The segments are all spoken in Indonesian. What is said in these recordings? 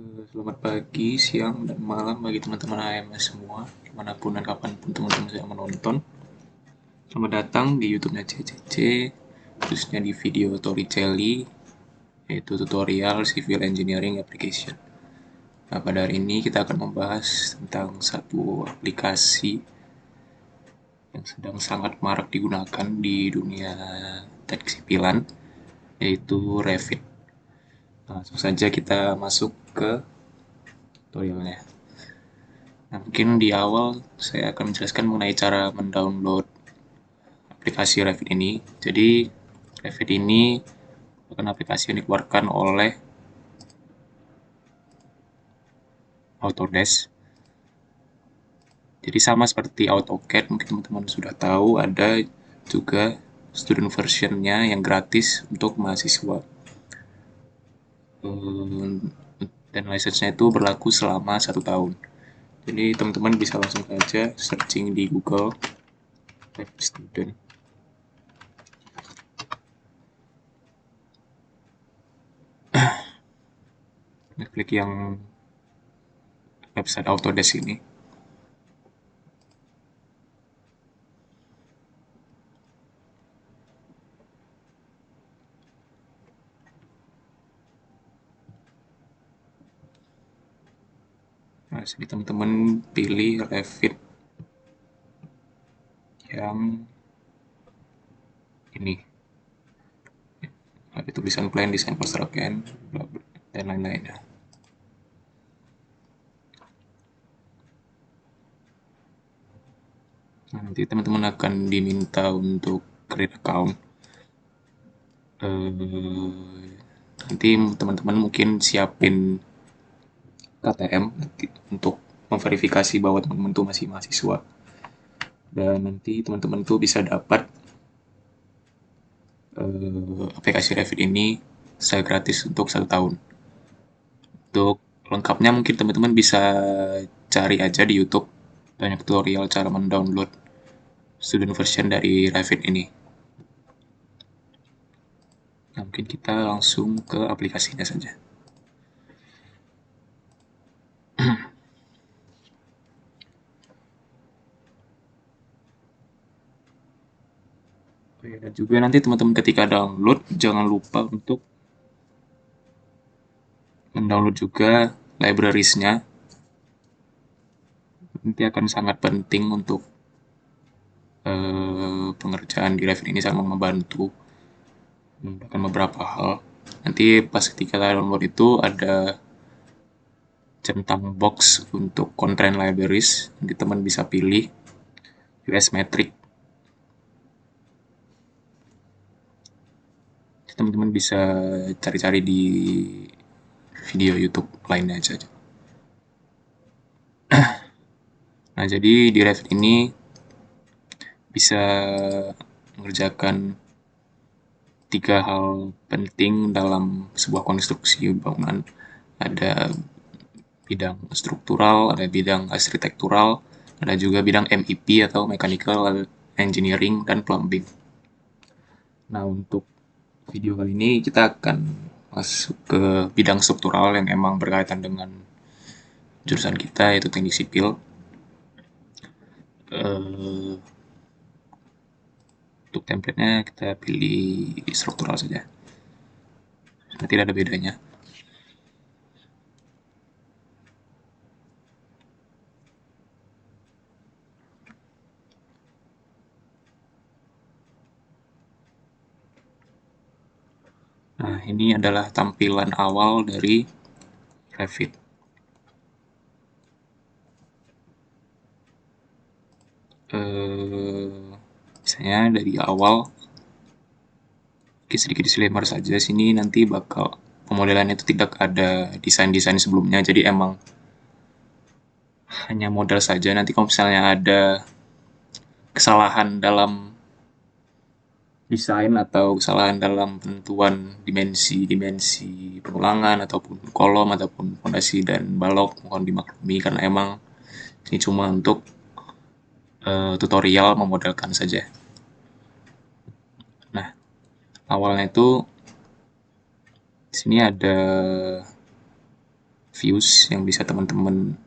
Selamat pagi, siang, dan malam bagi teman-teman AMS semua, dimanapun dan kapanpun teman-teman sedang menonton. Selamat datang di YouTube-nya CCC, khususnya di video Torricelli, yaitu tutorial Civil Engineering Application. Nah, pada hari ini kita akan membahas tentang satu aplikasi yang sedang sangat marak digunakan di dunia teknik sipilan, yaitu Revit. Nah, langsung saja kita masuk ke tutorialnya. Nah, mungkin di awal saya akan menjelaskan mengenai cara mendownload aplikasi Revit ini. Jadi, Revit ini bukan aplikasi yang dikeluarkan oleh Autodesk. Jadi sama seperti AutoCAD, mungkin teman-teman sudah tahu, ada juga student versionnya yang gratis untuk mahasiswa. Dan license-nya itu berlaku selama 1 tahun. Jadi teman-teman bisa langsung saja searching di Google Revit Student. Klik yang website Autodesk ini. Nah, sini teman-teman pilih Revit yang ini. Ada tulisan plan, desain construction, dan lain-lainnya. Nah, nanti teman-teman akan diminta untuk create account. Nanti teman-teman mungkin siapin KTM untuk memverifikasi bahwa teman-teman tuh masih mahasiswa. Dan nanti teman-teman tuh bisa dapat aplikasi Revit ini secara gratis untuk 1 tahun. Untuk lengkapnya mungkin teman-teman bisa cari aja di YouTube banyak tutorial cara mendownload student version dari Revit ini. Nah, mungkin kita langsung ke aplikasinya saja. Oh ya, dan juga nanti teman-teman ketika download jangan lupa untuk mendownload juga libraries-nya. Nanti akan sangat penting untuk pengerjaan di Revit ini sangat membantu memudahkan beberapa hal. Nanti pas ketika download itu ada centang box untuk constraint libraries. Nanti teman bisa pilih US Metric. Teman-teman bisa cari-cari di video YouTube lainnya saja. Nah, jadi di Revit ini bisa mengerjakan 3 hal penting dalam sebuah konstruksi bangunan. Ada bidang struktural, ada bidang arsitektural, ada juga bidang MEP atau Mechanical Engineering dan Plumbing. Nah, untuk video kali ini kita akan masuk ke bidang struktural yang emang berkaitan dengan jurusan kita, yaitu teknik sipil. Untuk template-nya kita pilih struktural saja. Tidak ada bedanya. Nah, ini adalah tampilan awal dari Revit. Misalnya dari awal, sedikit disclaimer saja, sini nanti bakal pemodelannya itu tidak ada desain-desain sebelumnya, jadi emang hanya model saja. Nanti kalau misalnya ada kesalahan dalam desain atau kesalahan dalam penentuan dimensi pengulangan ataupun kolom ataupun fondasi dan balok, mohon dimaklumi karena emang ini cuma untuk tutorial memodelkan saja. Nah, awalnya itu di sini ada views yang bisa teman-teman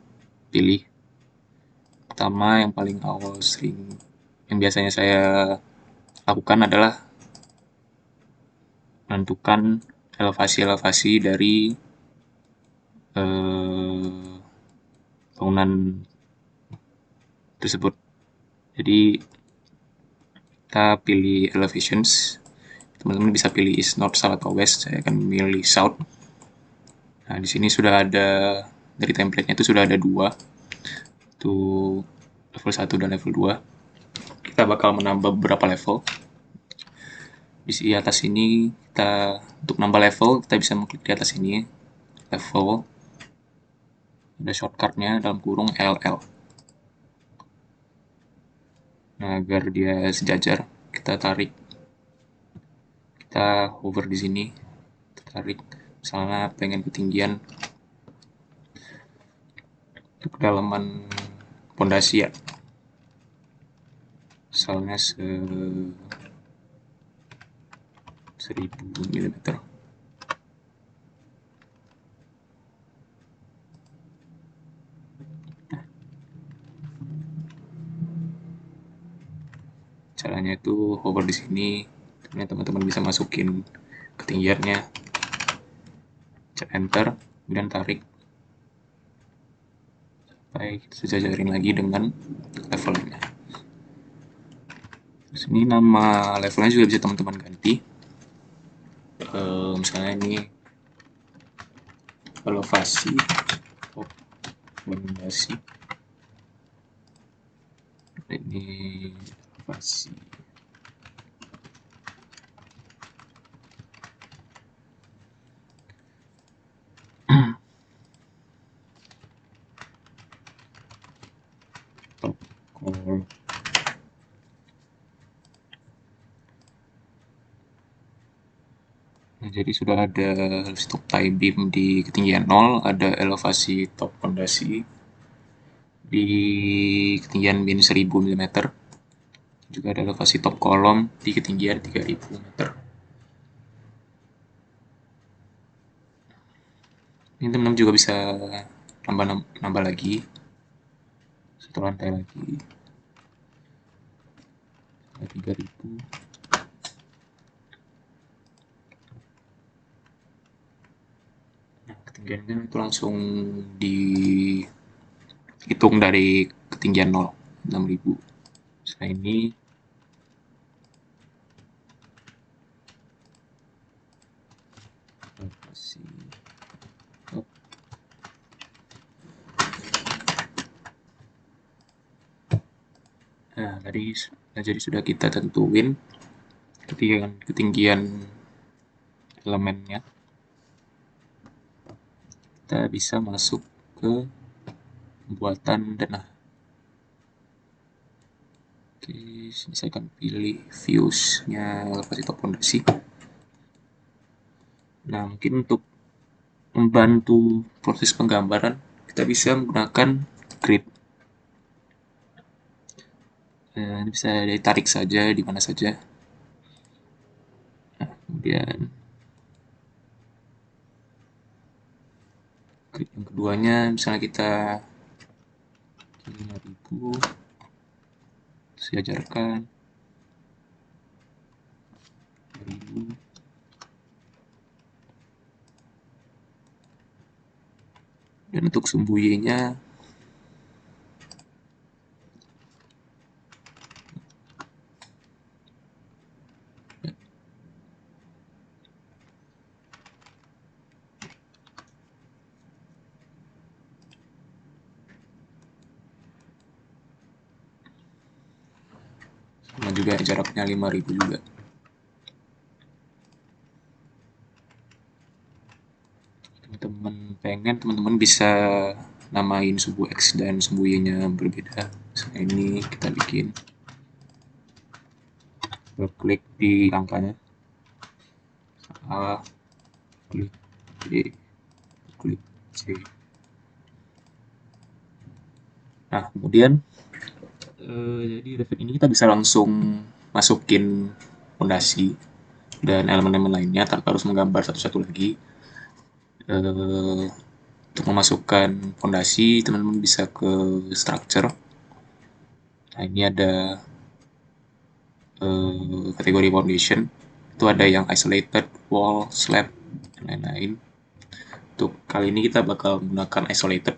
pilih. Pertama, yang paling awal yang biasanya saya lakukan adalah menentukan elevasi-elevasi dari bangunan tersebut. Jadi kita pilih elevations, teman-teman bisa pilih east, north, south, atau west. Saya akan memilih south. Nah, di sini sudah ada, dari template-nya itu sudah ada dua, itu level 1 dan level 2. Kita bakal menambah beberapa level. Di atas ini, untuk nambah level, kita bisa mengklik di atas ini, level, ada shortcut-nya dalam kurung LL. Nah, agar dia sejajar, kita hover di sini, kita tarik, misalnya pengen ketinggian untuk kedalaman pondasi ya, misalnya 1000 mm. Caranya itu hover di sini, teman-teman bisa masukin ketinggiannya, cek enter, kemudian tarik sampai kita sejajarin lagi dengan levelnya. Di sini nama levelnya juga bisa teman-teman ganti. Misalnya ini elevasi fondasi, ini elevasi top core. Nah, jadi sudah ada stop tie beam di ketinggian 0, ada elevasi top fondasi di ketinggian min 1000 mm, juga ada elevasi top kolom di ketinggian 3000 meter. Ini teman-teman juga bisa nambah lagi, satu lantai lagi, 3000. Nah, ketinggiannya itu langsung dihitung dari ketinggian 0, 6000. Setelah ini nah, jadi sudah kita tentuin ketinggian elemennya. Kita bisa masuk ke pembuatan denah. Oke, sini saya akan pilih views-nya elevasi top fondasi. Nah, mungkin untuk membantu proses penggambaran, kita bisa menggunakan grid. Ini bisa ditarik saja di mana saja. Nah, kemudian grid yang keduanya, misalnya kita 5000, sejajarkan 2000. Dan untuk sumbu Y-nya sama juga, jaraknya 5000 juga. Teman-teman pengen, teman-teman bisa namain sumbu X dan sumbu Y-nya berbeda. Misalnya ini kita bikin, klik di angkanya, A, klik B, klik C. Nah, kemudian jadi Revit ini kita bisa langsung masukin fondasi dan elemen-elemen lainnya tanpa harus menggambar satu-satu lagi. Untuk memasukkan fondasi, teman-teman bisa ke structure. Nah, ini ada kategori foundation. Itu ada yang isolated, wall, slab, dan lain-lain. Untuk kali ini kita bakal menggunakan isolated.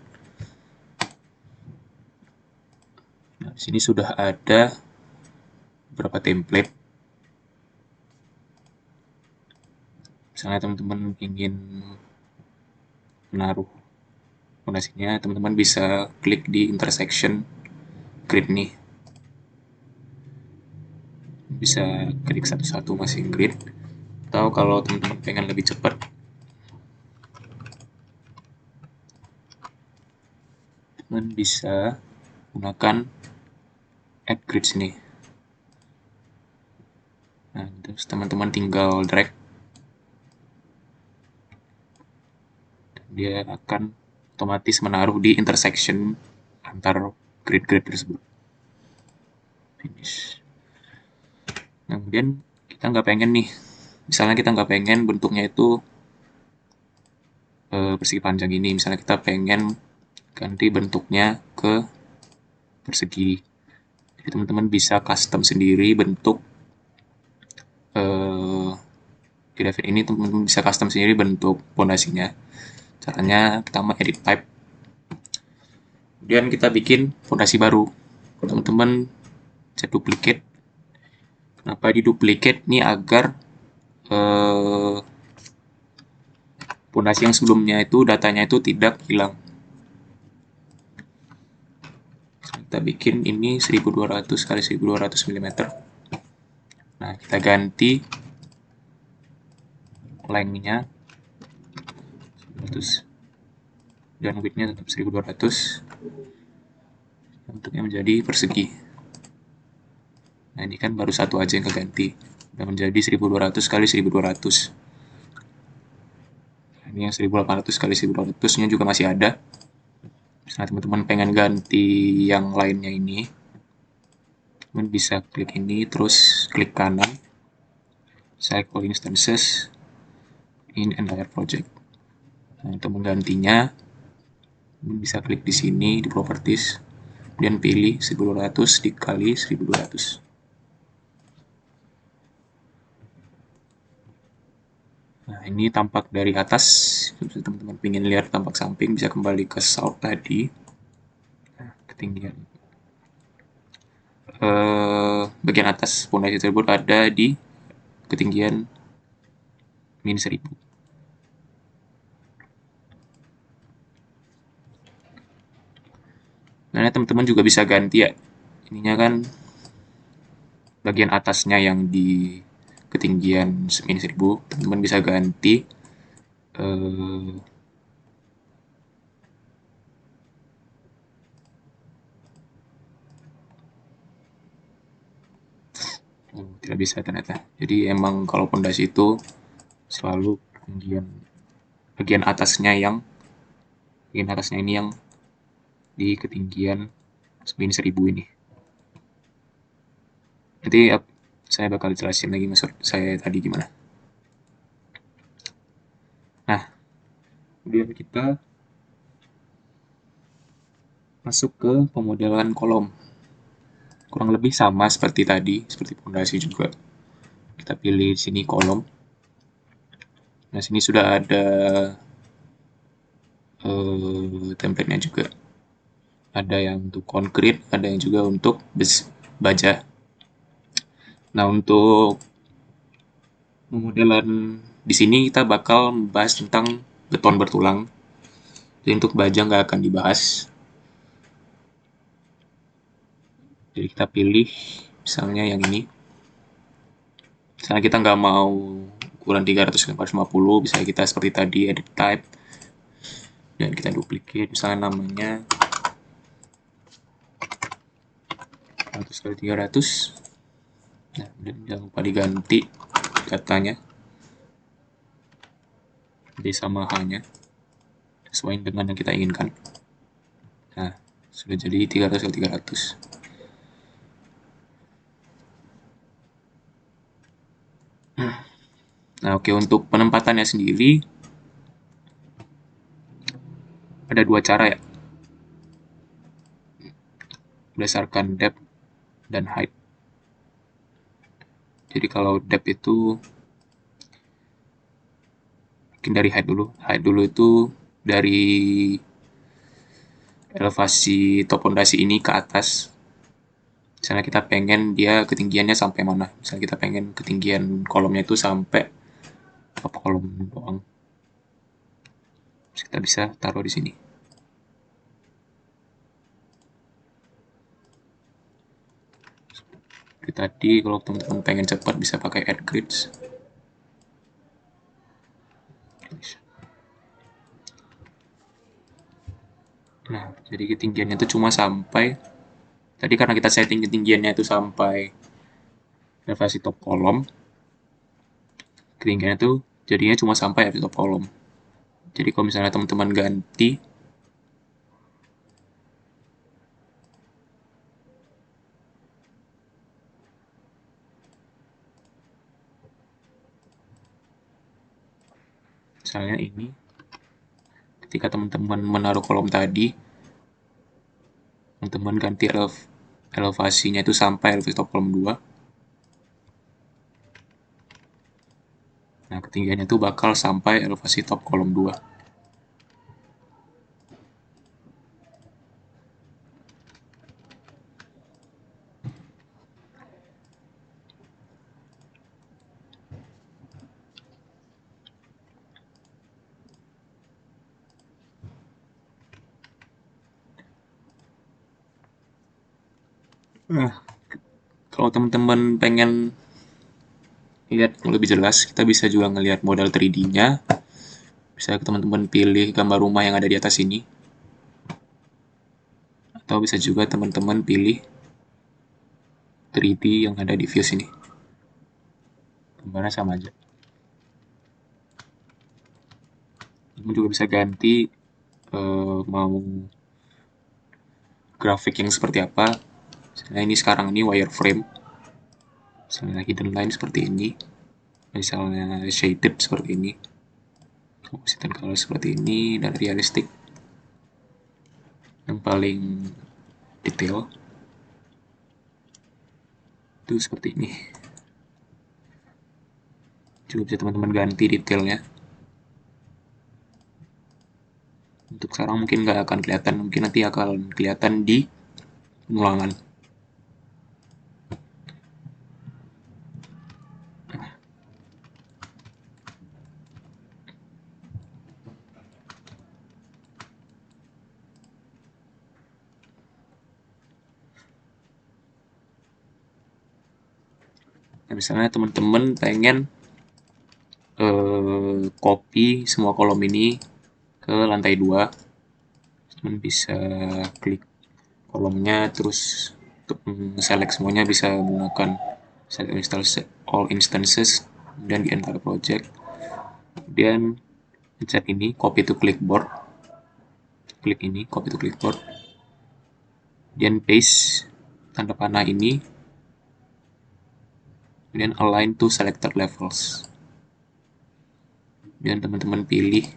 Nah, di sini sudah ada beberapa template. Misalnya teman-teman ingin menaruh fondasinya, teman-teman bisa klik di intersection grid nih. Bisa klik satu-satu masing grid. Atau kalau teman-teman pengen lebih cepat, teman bisa gunakan add grid sini. Nah, terus teman-teman tinggal drag, dia akan otomatis menaruh di intersection antar grid-grid tersebut. Finish. Nah, kemudian kita nggak pengen nih, misalnya kita nggak pengen bentuknya itu persegi panjang ini, misalnya kita pengen ganti bentuknya ke persegi. Jadi teman-teman bisa custom sendiri bentuk di Revit ini, teman-teman bisa custom sendiri bentuk fondasinya. Caranya pertama edit type, kemudian kita bikin fondasi baru. Teman-teman saya duplicate. Kenapa di duplicate? Ini agar fondasi yang sebelumnya itu datanya itu tidak hilang. Kita bikin ini 1200 kali 1200 mm. Nah, kita ganti length-nya 100 dan width-nya tetap 1200. Bentuknya menjadi persegi. Nah, ini kan baru satu aja yang keganti. Udah menjadi 1200 kali 1200. Nah, ini yang 1800 kali 1800-nya juga masih ada. Misalnya teman-teman pengen ganti yang lainnya ini, teman bisa klik ini, terus klik kanan, select all instances in entire project. Nah, untuk menggantinya, teman bisa klik di sini di properties, kemudian pilih 1200 dikali 1200. Nah, ini tampak dari atas. Kalau teman-teman ingin lihat tampak samping, bisa kembali ke south tadi. Nah, ketinggian. Bagian atas fondasi tersebut ada di ketinggian min 1000. Nah, teman-teman juga bisa ganti ya. Ininya kan bagian atasnya yang di ketinggian min 1000, teman-teman bisa ganti tidak bisa ternyata. Jadi emang kalau pondasi itu selalu ketinggian bagian atasnya ini yang di ketinggian min 1000 ini. Nanti saya bakal jelasin lagi maksud saya tadi gimana. Nah, kemudian kita masuk ke pemodelan kolom. Kurang lebih sama seperti tadi, seperti pondasi juga. Kita pilih di sini kolom. Nah, sini sudah ada template-nya juga. Ada yang untuk konkrit, ada yang juga untuk baja. Nah, untuk pemodelan di sini kita bakal membahas tentang beton bertulang. Jadi untuk baja nggak akan dibahas. Jadi kita pilih misalnya yang ini. Misalnya kita nggak mau ukuran 300 x 450, bisa kita seperti tadi edit type dan kita duplicate, misalnya namanya 100 x 300. Nah, jangan lupa diganti datanya jadi sama halnya sesuai dengan yang kita inginkan. Nah, sudah jadi 300 x 300. Nah, oke, untuk penempatannya sendiri ada dua cara ya, berdasarkan depth dan height. Jadi kalau depth itu mungkin dari height dulu. Height dulu itu dari elevasi top fondasi ini ke atas. Misalnya kita pengen dia ketinggiannya sampai mana. Misalnya kita pengen ketinggian kolomnya itu sampai top kolom doang. Terus kita bisa taruh di sini. Seperti tadi kalau teman-teman pengen cepat bisa pakai add grids. Nah, jadi ketinggiannya itu cuma sampai tadi karena kita setting ketinggiannya itu sampai elevasi top kolom, ketinggiannya itu jadinya cuma sampai elevasi top kolom. Jadi kalau misalnya teman-teman ganti misalnya ini, ketika teman-teman menaruh kolom tadi, teman-teman ganti elevasinya itu sampai elevasi top kolom 2. Nah, ketinggiannya itu bakal sampai elevasi top kolom 2. Nah, kalau teman-teman pengen lihat yang lebih jelas, kita bisa juga ngelihat model 3D-nya. Bisa teman-teman pilih gambar rumah yang ada di atas ini. Atau bisa juga teman-teman pilih 3D yang ada di view sini. Gambarnya sama aja. Teman juga bisa ganti mau grafik yang seperti apa. Misalnya ini sekarang ini wireframe. Misalnya hidden line seperti ini. Misalnya shaded seperti ini. Composite color seperti ini dan realistic. Yang paling detail itu seperti ini. Juga bisa teman-teman ganti detailnya. Untuk sekarang mungkin nggak akan kelihatan, mungkin nanti akan kelihatan di penulangan. Nah, misalnya teman-teman pengen copy semua kolom ini ke lantai 2, teman bisa klik kolomnya, terus untuk select semuanya bisa menggunakan select all instances dan di entire project. Kemudian pencet ini copy to clipboard, klik ini copy to clipboard, kemudian paste tanda panah ini, kemudian align to selected levels. Kemudian teman-teman pilih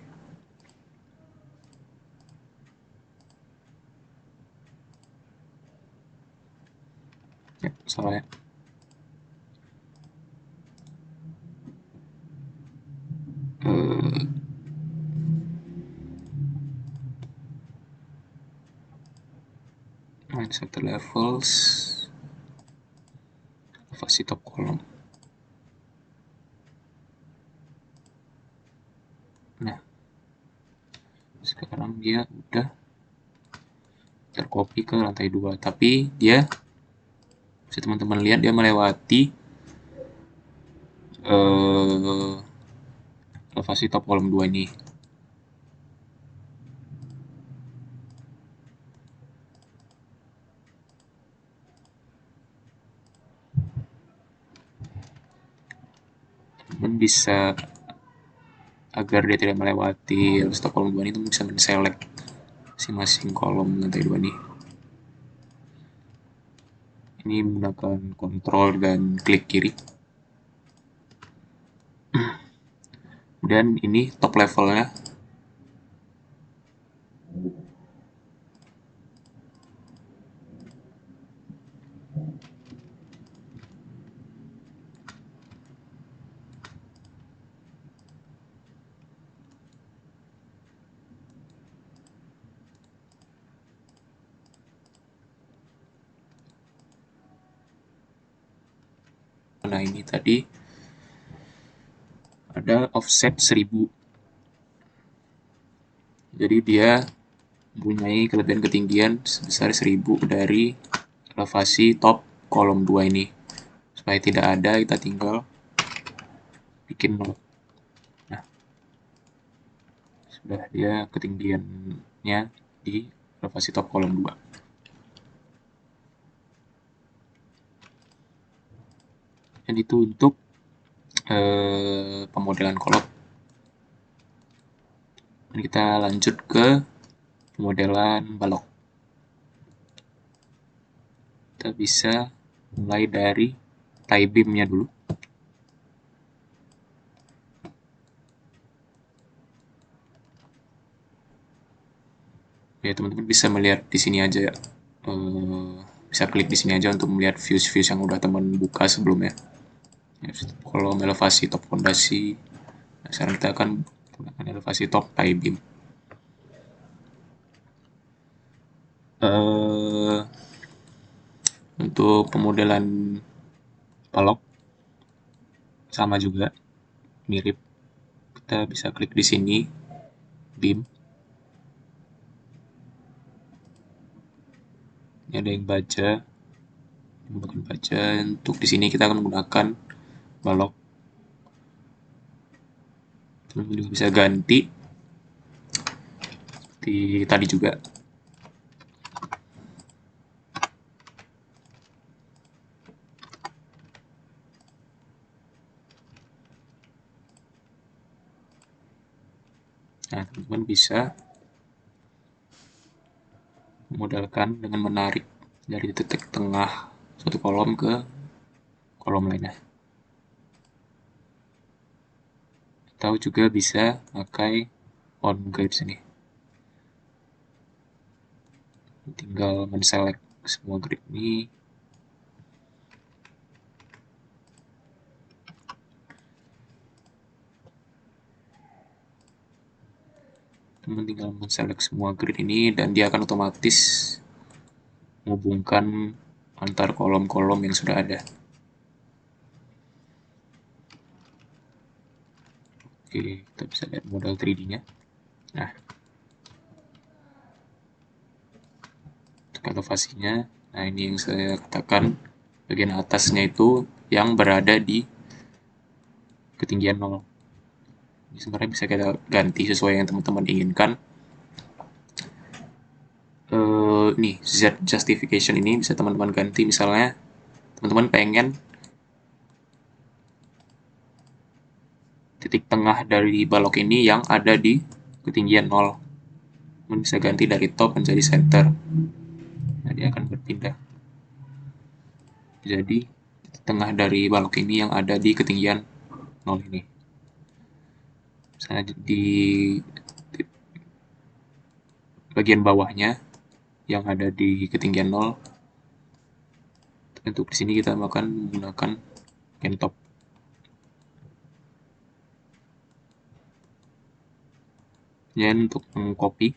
ya, salah ya. Selected levels, elevasi top kolom. Nah, sekarang dia udah tercopy ke lantai 2, tapi dia bisa teman-teman lihat dia melewati elevasi top kolom 2 ini. Teman bisa agar dia tidak melewati elevasi top kolom 2 ini, teman bisa men-select masing-masing kolom lantai 2 ini. Ini menggunakan kontrol dan klik kiri. Dan ini top levelnya. Nah, ini tadi ada offset 1000. Jadi dia mempunyai kelebihan ketinggian sebesar 1000 dari elevasi top kolom 2 ini. Supaya tidak ada, kita tinggal bikin 0. Nah, sudah dia ketinggiannya di elevasi top kolom 2. Dan itu untuk pemodelan kolom. Dan kita lanjut ke pemodelan balok. Kita bisa mulai dari tie beam-nya dulu. Ya, teman-teman bisa melihat di sini aja ya. Bisa klik di sini aja untuk melihat views-views yang udah teman buka sebelumnya. Ya, kolom elevasi top fondasi. Nah, sekarang kita akan menggunakan elevasi top tie beam. Untuk pemodelan balok sama juga, mirip. Kita bisa klik di sini, beam. Ini ada yang baja, menggunakan baja. Untuk di sini kita akan menggunakan balok. Teman-teman juga bisa ganti seperti tadi juga. Nah, teman-teman bisa memodelkan dengan menarik dari titik tengah suatu kolom ke kolom lainnya. Atau juga bisa pakai on grid sini. Tinggal men-select semua grid ini. Teman tinggal men-select semua grid ini dan dia akan otomatis menghubungkan antar kolom-kolom yang sudah ada. Oke, kita bisa lihat model 3D-nya. Nah, untuk elevasinya, nah ini yang saya katakan, bagian atasnya itu yang berada di ketinggian 0. Ini sebenarnya bisa kita ganti sesuai yang teman-teman inginkan. Nih, Z justification ini bisa teman-teman ganti. Misalnya, teman-teman pengen titik tengah dari balok ini yang ada di ketinggian 0. Teman bisa ganti dari top menjadi center. Nah, dia akan berpindah. Jadi, titik tengah dari balok ini yang ada di ketinggian 0 ini. Misalnya di bagian bawahnya yang ada di ketinggian 0. Untuk di sini kita akan menggunakan bagian top. Dan untuk mengcopy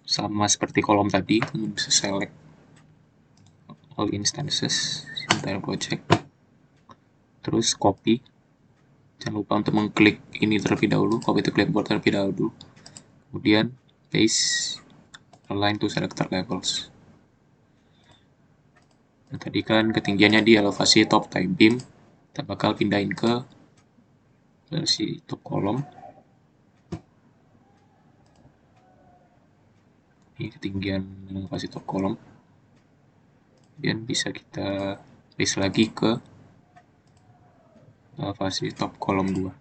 sama seperti kolom tadi, teman bisa select all instances entire project, terus copy. Jangan lupa untuk mengklik ini terlebih dahulu, copy to clipboard terlebih dahulu, kemudian paste, align to selected levels. Nah, tadi kan ketinggiannya di elevasi top tie beam, kita bakal pindahin ke versi top kolom. Ini ketinggian elevasi top kolom. Kemudian bisa kita paste lagi ke elevasi top kolom 2.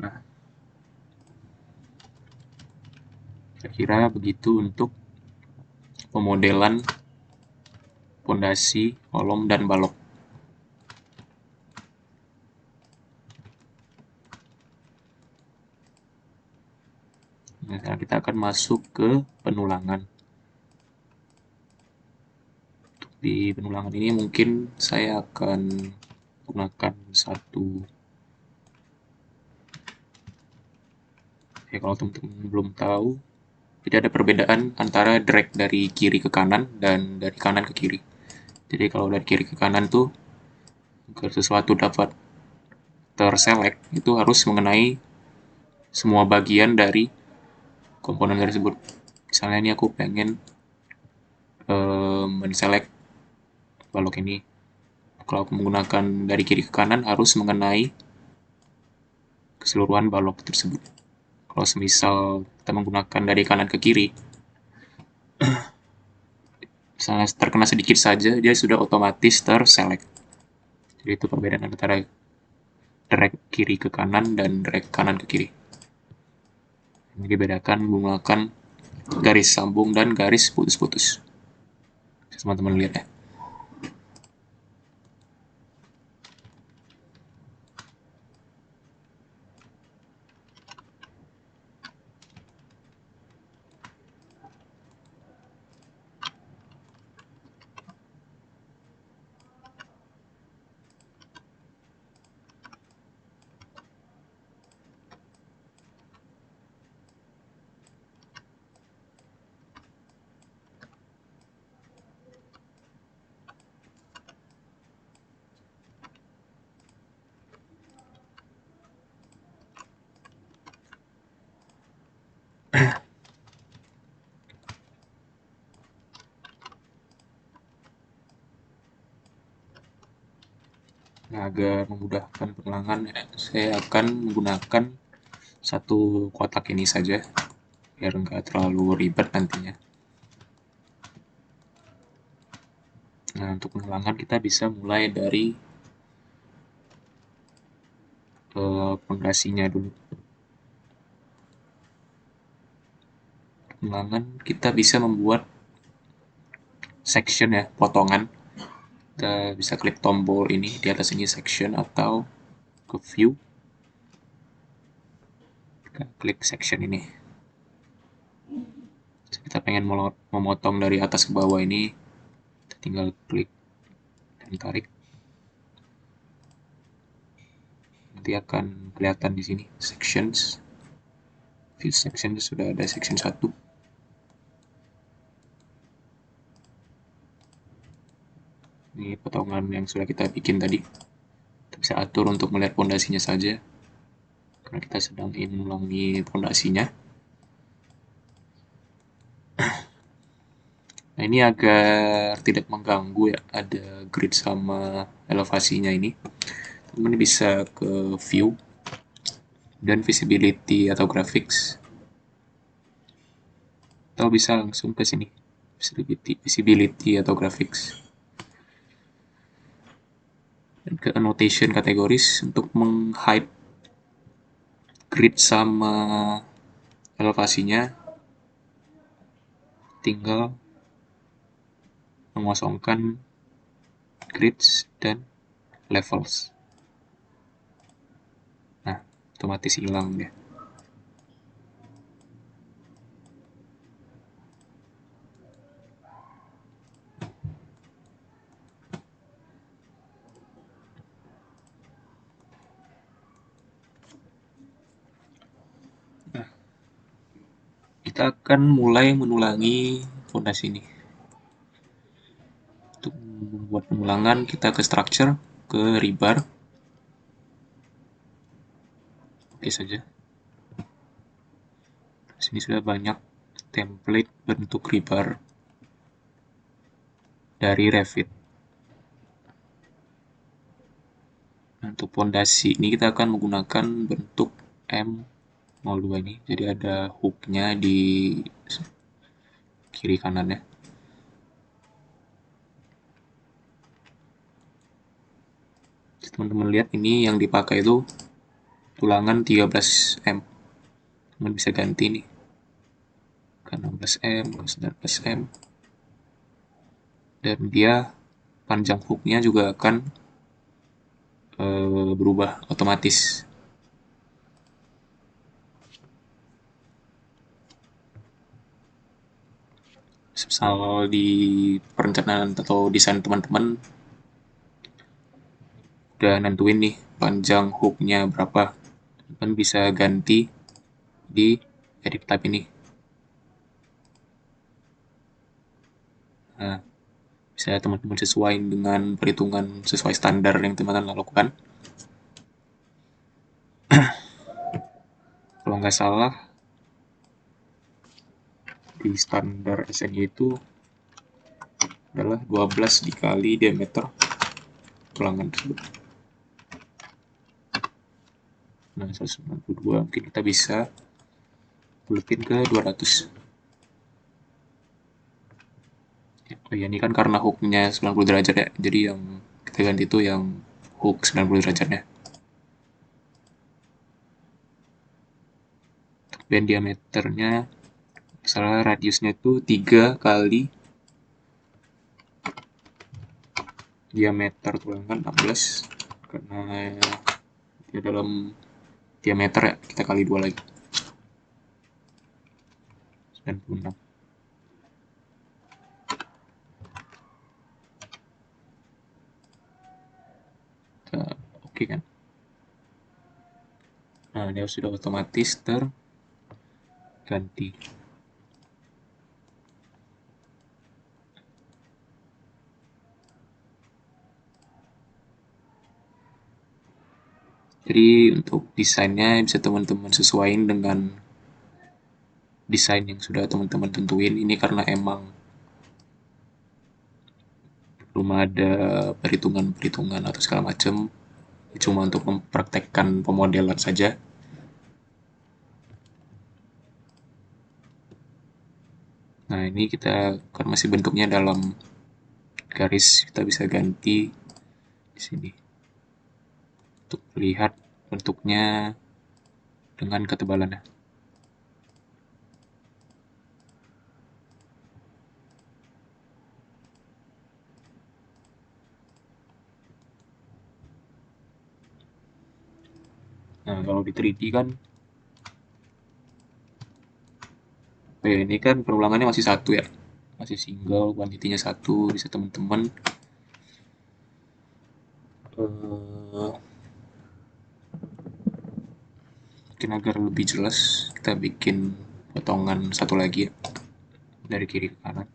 Nah, kira-kira begitu untuk pemodelan pondasi, kolom, dan balok. Nah, sekarang kita akan masuk ke penulangan. Untuk di penulangan ini mungkin saya akan gunakan satu. Ya, kalau teman-teman belum tahu, Jadi ada perbedaan antara drag dari kiri ke kanan dan dari kanan ke kiri. Jadi kalau dari kiri ke kanan tuh agar sesuatu dapat terselect itu harus mengenai semua bagian dari komponen tersebut. Misalnya ini aku pengen men-select balok ini. Kalau aku menggunakan dari kiri ke kanan harus mengenai keseluruhan balok tersebut. Kalau semisal kita menggunakan dari kanan ke kiri, misalnya terkena sedikit saja, dia sudah otomatis terselect. Jadi itu perbedaan antara drag kiri ke kanan dan drag kanan ke kiri. Ini dibedakan menggunakan garis sambung dan garis putus-putus. Teman-teman lihat ya. Nah, agar memudahkan pengulangan, saya akan menggunakan satu kotak ini saja, biar nggak terlalu ribet nantinya. Nah, untuk pengulangan kita bisa mulai dari pondasinya dulu. Pengulangan kita bisa membuat section ya, potongan. Kita bisa klik tombol ini di atas ini section atau ke view. Kita klik section ini. Kita pengen memotong dari atas ke bawah ini, kita tinggal klik dan tarik. Nanti akan kelihatan di sini sections. View section sudah ada section 1. Ini potongan yang sudah kita bikin tadi. Kita bisa atur untuk melihat pondasinya saja, karena kita sedang ingin mengulangi pondasinya. Nah, ini agar tidak mengganggu ya, ada grid sama elevasinya ini. Teman bisa ke view dan visibility atau graphics. Atau bisa langsung ke sini, visibility atau graphics. Dan ke annotation kategoris untuk meng-hide grid sama elevasinya, tinggal mengosongkan grids dan levels. Nah, otomatis hilang deh. Nah, kita akan mulai menulangi fondasi ini. Untuk membuat penulangan, kita ke structure, ke rebar. Oke saja. Sini sudah banyak template bentuk rebar dari Revit. Untuk pondasi ini kita akan menggunakan bentuk M02 ini. Jadi ada hooknya di kiri kanannya. Teman-teman lihat ini yang dipakai itu tulangan 13M. Teman bisa ganti nih ke 16M, ke 19M. Dan dia panjang hooknya juga akan berubah otomatis. Misal di perencanaan atau desain teman-teman udah nentuin nih panjang hooknya berapa, kan bisa ganti di edit tab ini. Nah, bisa teman-teman sesuaikan dengan perhitungan sesuai standar yang teman-teman lakukan. Kalau nggak salah, di standar SNY itu adalah 12 dikali diameter tulangan tersebut. Nah, 192 mungkin kita bisa buletin ke 200. Oh ya, ini kan karena hooknya 90 derajat ya, jadi yang kita ganti itu yang hook 90 derajatnya. Band diameternya, misalnya radiusnya itu 3 kali diameter tulangan 16, karena dia dalam diameter ya, kita kali 2 lagi, 96. Oke kan. Nah, dia sudah otomatis terganti. Jadi untuk desainnya bisa teman-teman sesuaikan dengan desain yang sudah teman-teman tentuin. Ini karena emang belum ada perhitungan-perhitungan atau segala macam, cuma untuk mempraktekkan pemodelan saja. Nah, ini kita kan masih bentuknya dalam garis, kita bisa ganti di sini untuk lihat bentuknya dengan ketebalannya. Nah, kalau di 3D kan, ini kan perulangannya masih satu ya, masih single, kuantitinya satu, bisa teman-teman eh, mungkin agar lebih jelas kita bikin potongan satu lagi ya, dari kiri ke kanan.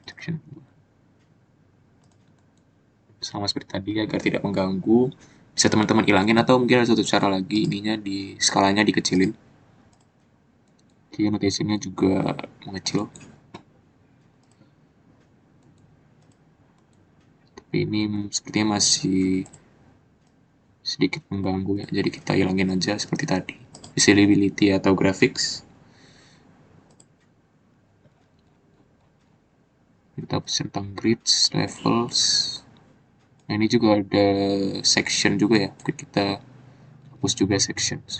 Section sama seperti tadi agar tidak mengganggu, bisa teman-teman hilangin, atau mungkin ada satu cara lagi, ininya di skalanya dikecilin, jadi notasinya juga mengecil. Tapi ini sepertinya masih sedikit mengganggu ya, jadi kita hilangin aja seperti tadi. Visibility atau graphics, kita tentang grids, levels. Nah, ini juga ada section juga ya, mungkin kita hapus juga sections.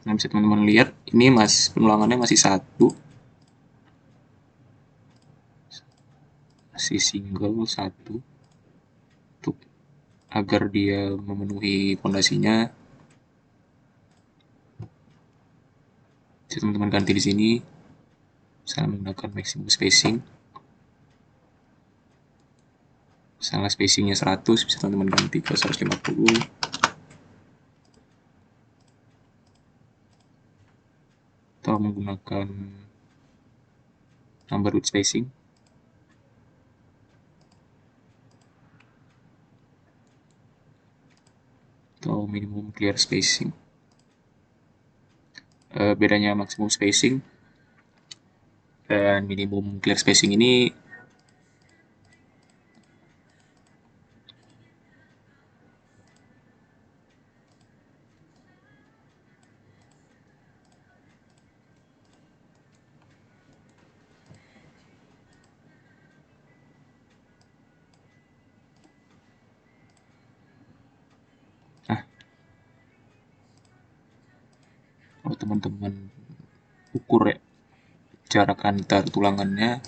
Nah, bisa teman-teman lihat, ini penulangannya masih satu, masih single satu, untuk agar dia memenuhi fondasinya. Bisa teman-teman ganti di sini, misalnya menggunakan maximum spacing. Misalnya spacingnya 100, bisa teman-teman ganti ke 150. Atau menggunakan number root spacing, atau minimum clear spacing. Bedanya maximum spacing dan minimum clear spacing ini nah, kalau teman-teman ukur ya jarak antar tulangannya,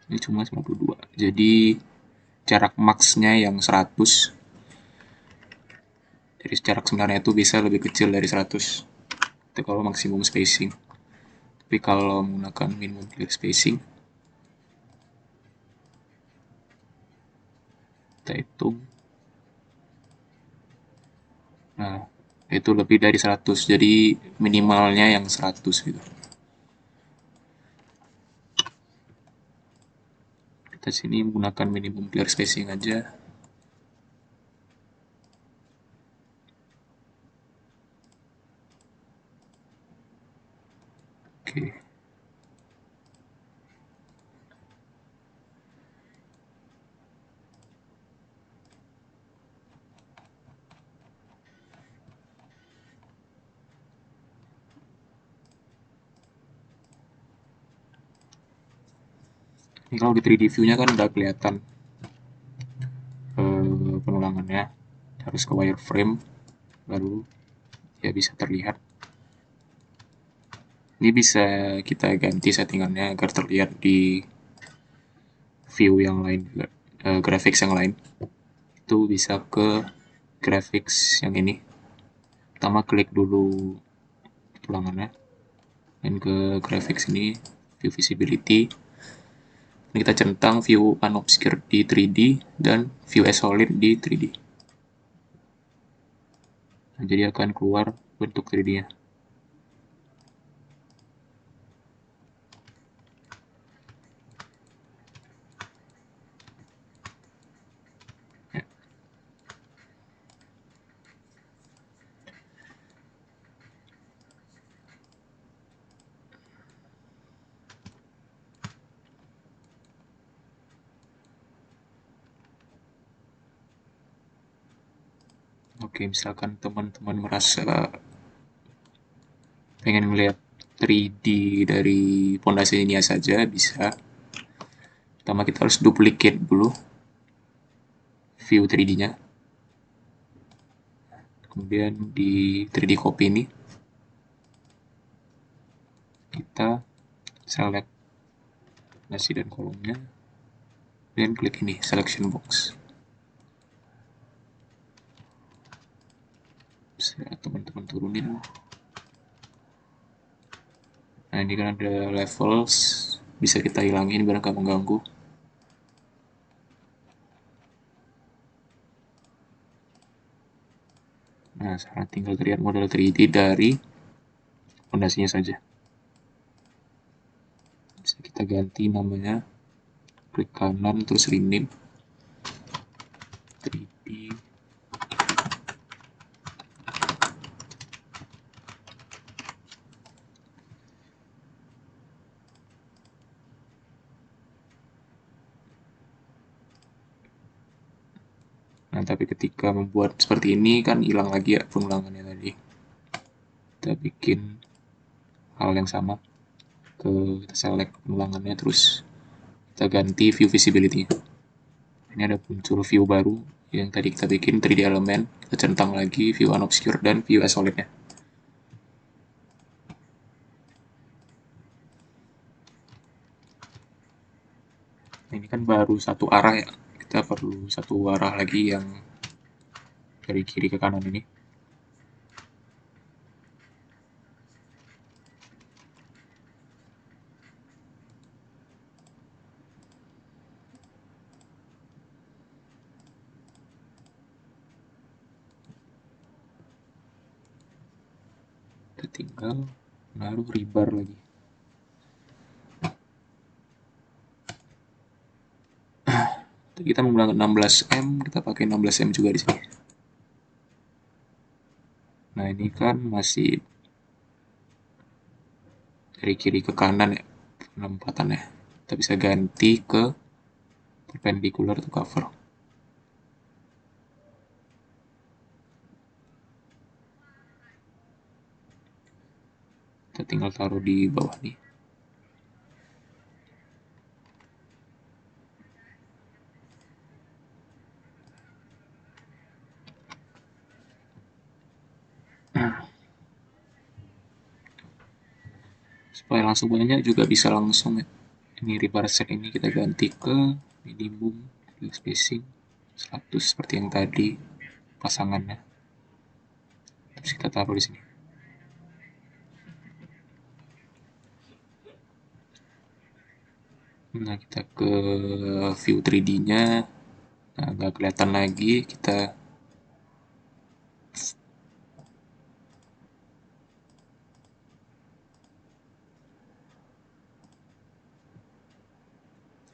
Ini cuma 92. Jadi jarak max-nya yang 100. Jadi jarak sebenarnya itu bisa lebih kecil dari 100. Itu kalau maksimum spacing. Tapi kalau menggunakan minimum clear spacing, kita hitung. Nah, itu lebih dari 100. Jadi minimalnya yang 100 gitu. Kita sini menggunakan minimum clear spacing aja. Oke. Ini kalau di 3D view-nya kan udah kelihatan penulangannya. Harus ke wireframe, baru ya bisa terlihat. Ini bisa kita ganti settingannya agar terlihat di view yang lain juga, graphics yang lain. Itu bisa ke graphics yang ini. Pertama klik dulu tulangannya, dan ke graphics ini, view visibility. Ini kita centang view unobscured di 3D dan view as solid di 3D. Nah, jadi akan keluar bentuk 3D-nya. Ya. Oke, misalkan teman-teman merasa pengen melihat 3D dari pondasi ini saja, bisa. Pertama kita harus duplicate dulu view 3D-nya. Kemudian di 3D copy ini, kita select nasi dan kolomnya, dan klik ini, selection box. Bisa teman-teman turunin. Nah, ini kan ada levels, bisa kita hilangin biar nggak mengganggu. Nah, sekarang tinggal create model 3D dari fondasinya saja. Bisa kita ganti namanya, klik kanan terus rename 3D. Nah, tapi ketika membuat seperti ini kan hilang lagi ya pengulangannya tadi. Kita bikin hal yang sama, kita select pengulangannya, terus kita ganti view visibility-nya. Ini ada muncul view baru yang tadi kita bikin 3D element, kita centang lagi view unobscured dan view as solid-nya. Nah, ini kan baru satu arah ya, kita perlu satu arah lagi yang dari kiri ke kanan ini. Kita tinggal naruh rebar lagi. Kita menggunakan 16M, kita pakai 16M juga di sini. Nah, ini kan masih dari kiri ke kanan ya penempatannya. Kita bisa ganti ke perpendicular to cover. Kita tinggal taruh di bawah nih. Supaya langsung banyak juga bisa langsung ya. Ini rebar set ini kita ganti ke minimum spacing 100 seperti yang tadi pasangannya. Terus kita taruh di sini. Nah, kita ke view 3D-nya. Nah, nggak kelihatan lagi. Kita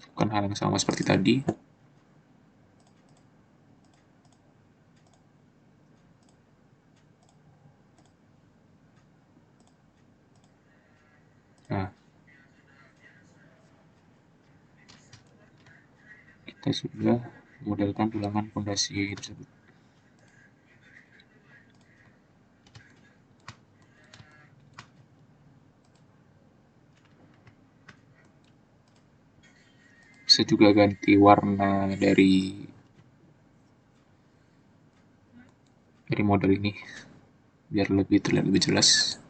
lakukan hal yang sama seperti tadi. Nah, kita sudah modelkan tulangan fondasi tersebut. Bisa juga ganti warna dari model ini biar lebih terlihat lebih jelas.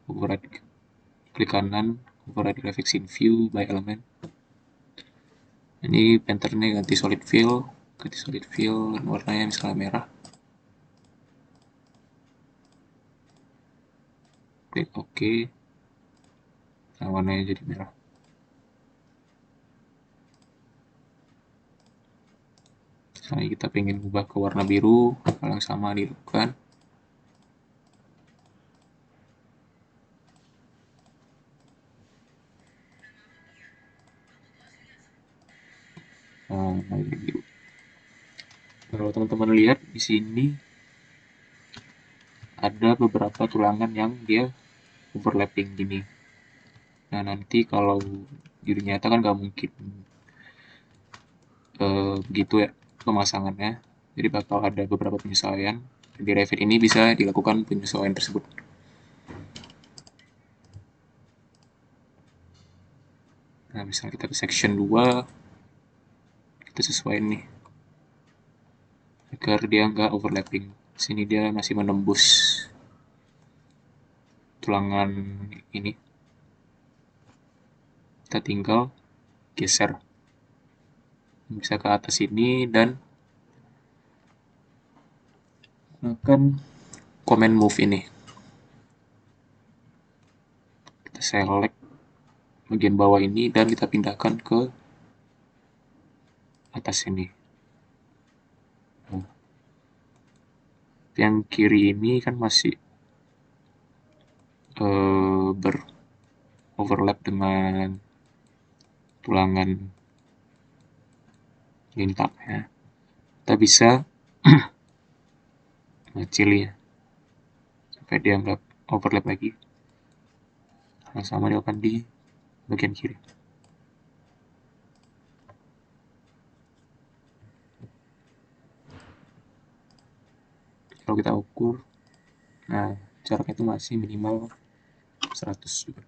Override, klik kanan, override graphics in view by element. Ini patternnya ganti solid fill dan warnanya misalnya merah. Klik OK. Nah, warnanya jadi merah. Misalnya kita pengen ubah ke warna biru, hal yang sama dilakukan. Nah, biru. Kalau teman-teman lihat di sini ada beberapa tulangan yang dia overlapping gini. Nah, nanti kalau di nyata kan nggak mungkin begitu ya pemasangannya. Jadi bakal ada beberapa penyesuaian. Di Revit ini bisa dilakukan penyesuaian tersebut. Nah, misalnya kita ke section 2, kita sesuaiin nih. Agar dia nggak overlapping. Sini dia masih menembus tulangan ini. Kita tinggal geser. Bisa ke atas ini dan gunakan command move ini. Kita select bagian bawah ini dan kita pindahkan ke atas ini. Nah, yang kiri ini kan masih beroverlap dengan tulangan lintak ya. Kita bisa ngecil ya sampai dia nggak overlap lagi. Yang sama dilakukan di bagian kiri. Kalau kita ukur, nah jaraknya itu masih minimal 100 juga.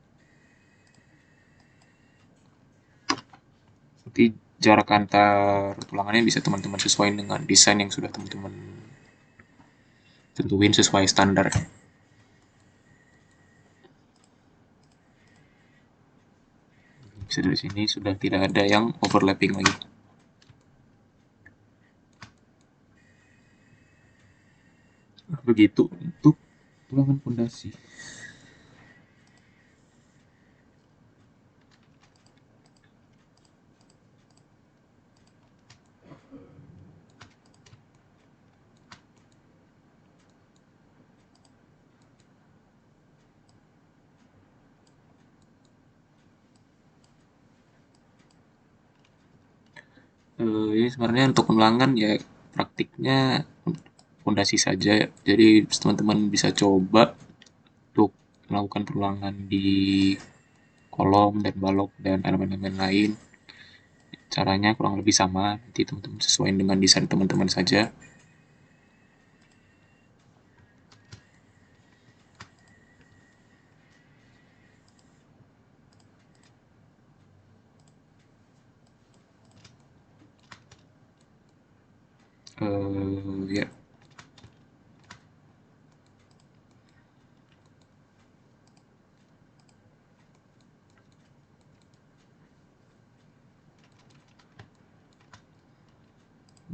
Nanti jarak antar tulangannya bisa teman-teman sesuaikan dengan desain yang sudah teman-teman tentuin sesuai standar. Bisa dari sini sudah tidak ada yang overlapping lagi. Nah, begitu untuk tulangan fondasi. Ini sebenarnya untuk penelangan ya praktiknya fondasi saja. Jadi teman-teman bisa coba untuk melakukan penelangan di kolom dan balok dan elemen-elemen lain. Caranya kurang lebih sama, nanti teman-teman sesuaikan dengan desain teman-teman saja. Ya,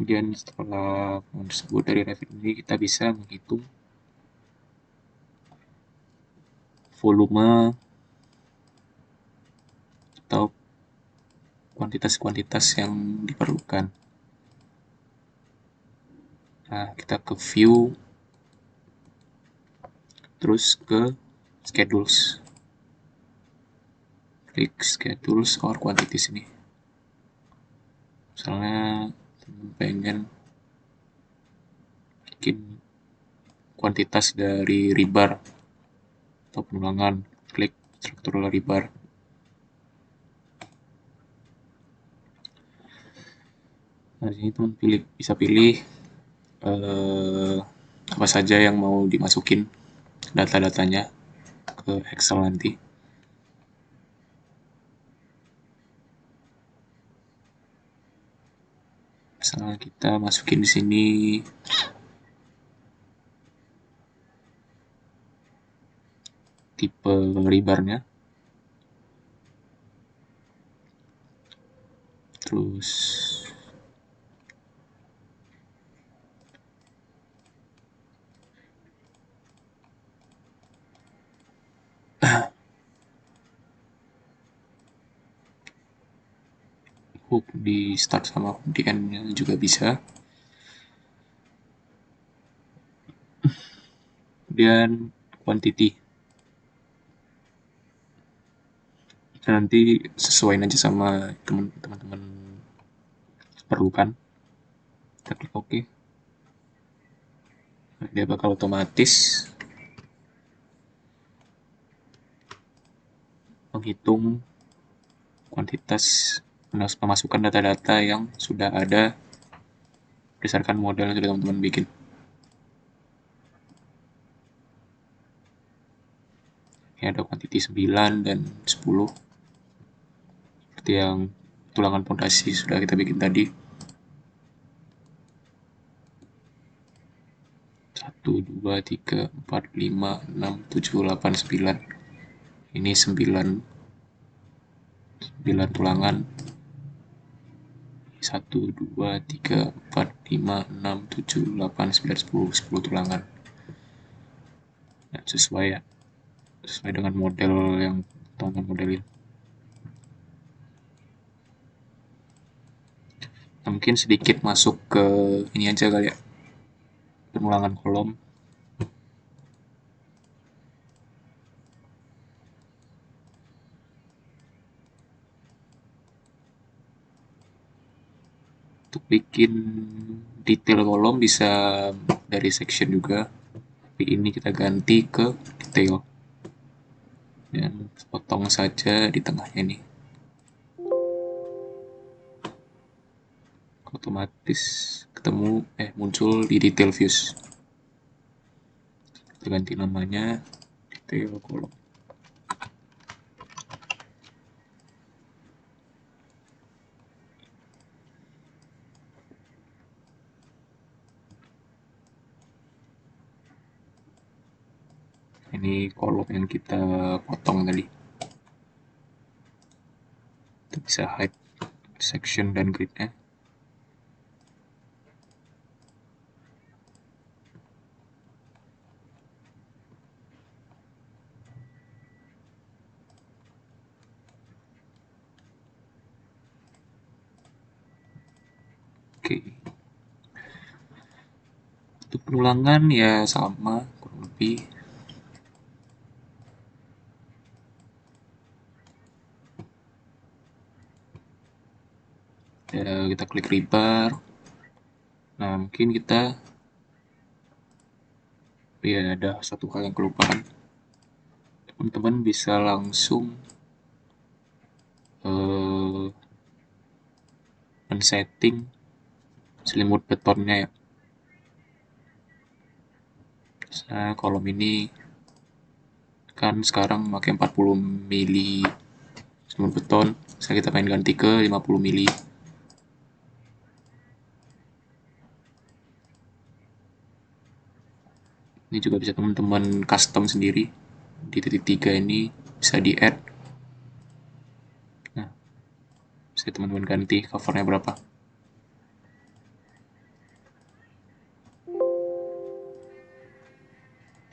Kemudian setelah fungsi tersebut dari Revit ini kita bisa menghitung volume atau kuantitas-kuantitas yang diperlukan. Nah, kita ke view, terus ke schedules. Klik schedules or quantities ini. Misalnya pengen bikin kuantitas dari rebar atau penulangan, klik struktural rebar. Nah, di sini teman bisa pilih apa saja yang mau dimasukin data-datanya ke Excel nanti. Misalnya kita masukin di sini tipe rebarnya, terus hook di start sama hook di end-nya juga bisa. Kemudian quantity, nanti sesuaiin aja sama teman-teman perlukan. Kita klik OK. Nah, dia bakal otomatis menghitung kuantitas pemasukan data-data yang sudah ada berdasarkan model yang sudah teman-teman bikin. Ini ada kuantiti 9 dan 10 seperti yang tulangan fondasi sudah kita bikin tadi. 1, 2, 3, 4, 5, 6, 7, 8, 9. Ini 9 tulangan. 1, 2, 3, 4, 5, 6, 7, 8, 9, 10 tulangan. Nah, sesuai dengan model yang teman-teman modelin. Nah, mungkin sedikit masuk ke ini aja kali ya, pengulangan kolom. Untuk bikin detail kolom bisa dari section juga, tapi ini kita ganti ke detail dan potong saja di tengahnya nih. Otomatis ketemu muncul di detail views. Kita ganti namanya detail kolom. Ini kolom yang kita potong tadi. Kita bisa hide section dan gridnya. Oke. Untuk penulangan ya sama kurang lebih. Ya, kita klik rebar. Nah, mungkin kita ada satu hal yang kelupaan. Teman-teman bisa langsung men-setting selimut betonnya ya. Nah, kolom ini kan sekarang pakai 40 mili selimut beton, saya kita pengen ganti ke 50 mili. Ini juga bisa teman-teman custom sendiri. Di titik 3 ini bisa di add. Nah, bisa teman-teman ganti covernya berapa.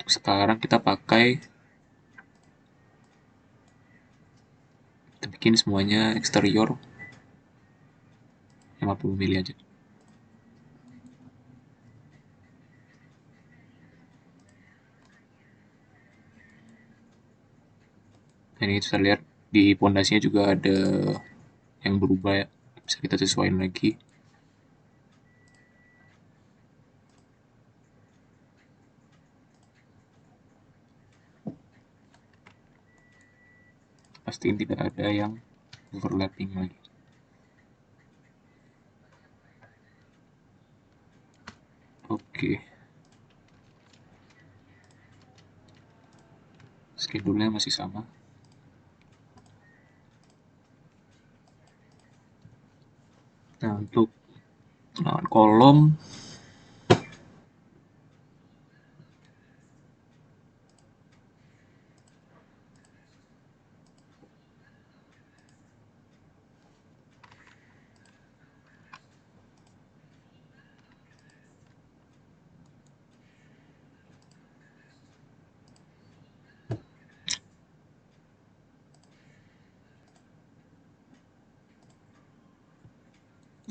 sekarang kita bikin semuanya eksterior 50 mili aja. Dan ini bisa lihat di pondasinya juga ada yang berubah ya, bisa kita sesuaikan lagi. Pastiin tidak ada yang overlapping lagi. Oke, schedule-nya masih sama. Nah, untuk kolom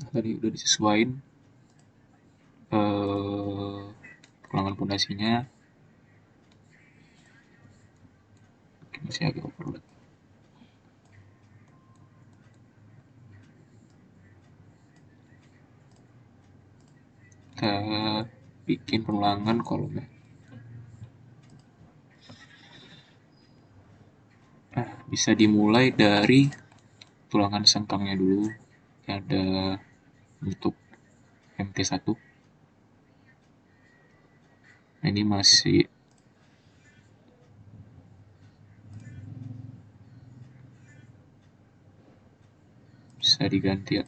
tadi udah disesuaikan tulangan pondasinya. Masih agak overload. Kita bikin penulangan kolomnya. Nah, bisa dimulai dari tulangan sengkangnya dulu. Ada bentuk MT1. Nah, ini masih bisa diganti ya.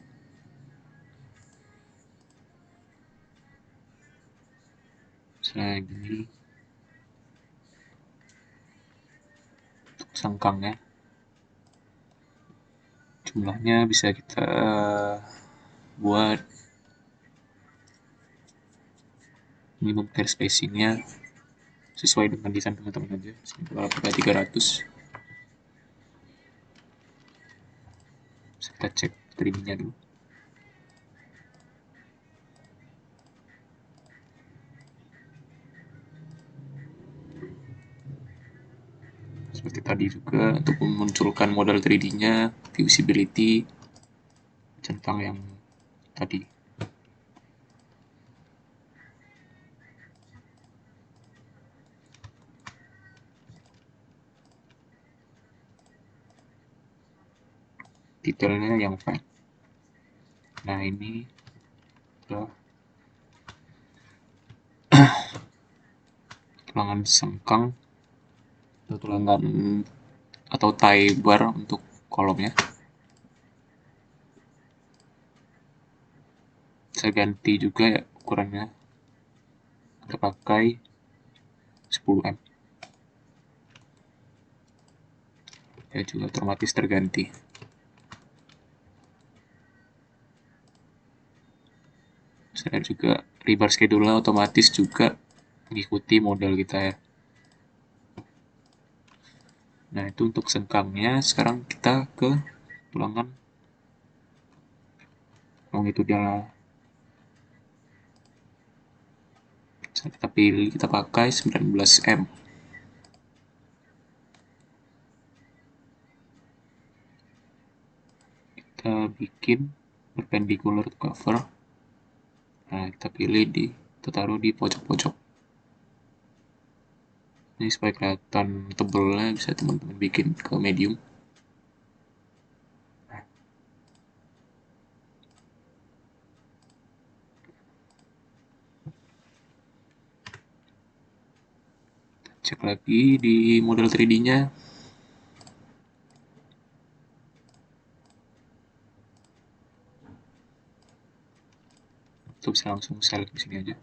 Misalnya gini. Untuk sengkangnya. Jumlahnya bisa kita buat minimum pair spacingnya sesuai dengan desain teman-teman aja. Kalau pakai 300. Bisa kita cek 3D-nya dulu. Seperti tadi juga untuk memunculkan model 3D-nya, visibility, centang yang tadi. Detailnya yang fine. Nah, ini adalah tulangan sengkang atau tulangan atau tie bar untuk kolomnya. Saya ganti juga ya ukurannya. Kita pakai 10 mm. Ya juga otomatis terganti. Saya juga rebar schedule-nya otomatis juga mengikuti model kita ya. Nah, itu untuk sengkangnya. Sekarang kita ke tulangan. Itu dia. Kita pilih, kita pakai 19 mm. Kita bikin perpendicular to cover. Nah, kita pilih kita taruh di pojok-pojok. Ini supaya kelihatan tebelnya, bisa teman-teman bikin ke medium. Cek lagi di model 3D-nya. Itu bisa langsung select di sini aja.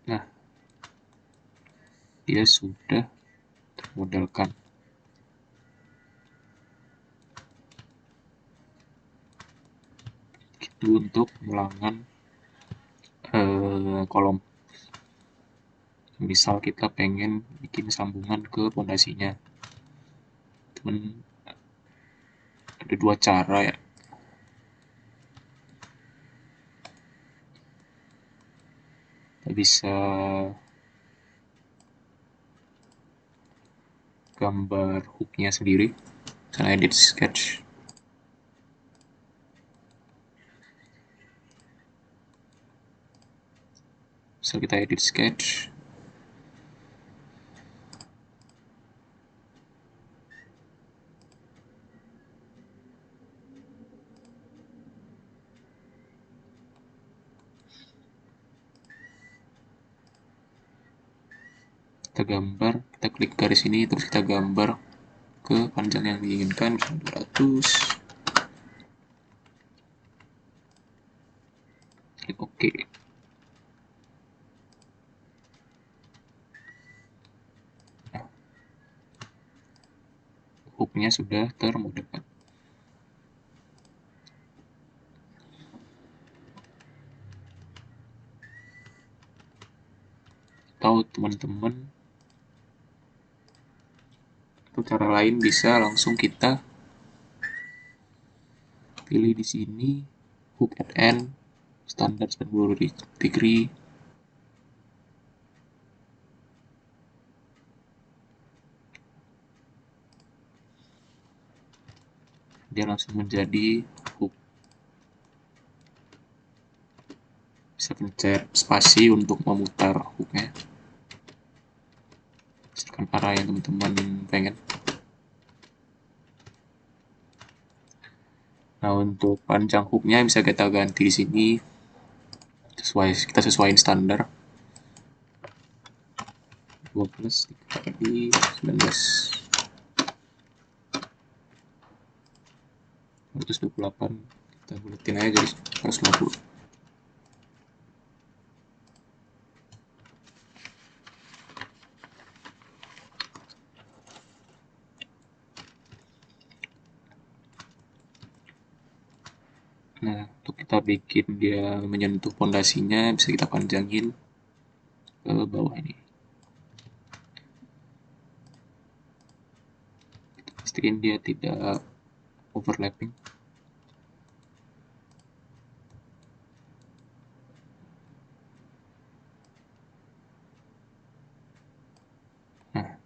Nah, dia sudah termodelkan. Itu untuk ulangan kolom. Misal kita pengen bikin sambungan ke pondasinya, teman ada dua cara ya. Kita bisa gambar hooknya sendiri, misalnya edit sketch. Misal kita edit sketch, kita gambar, kita klik garis ini, terus kita gambar ke panjang yang diinginkan, misalnya 200. Klik OK. Nah, hooknya sudah termodelkan. Atau teman-teman, atau cara lain bisa langsung kita pilih di sini hook at end standar 90 degree. Dia langsung menjadi hook. Bisa pencet spasi untuk memutar hooknya, berdasarkan arah yang teman-teman pengen. Nah, untuk panjang hooknya bisa kita ganti di sini, kita sesuaiin standar 12 dikali 19 128, kita buletin aja jadi 150. Nah, untuk kita bikin dia menyentuh pondasinya bisa kita panjangin ke bawah ini. Kita pastiin dia tidak overlapping. Nah,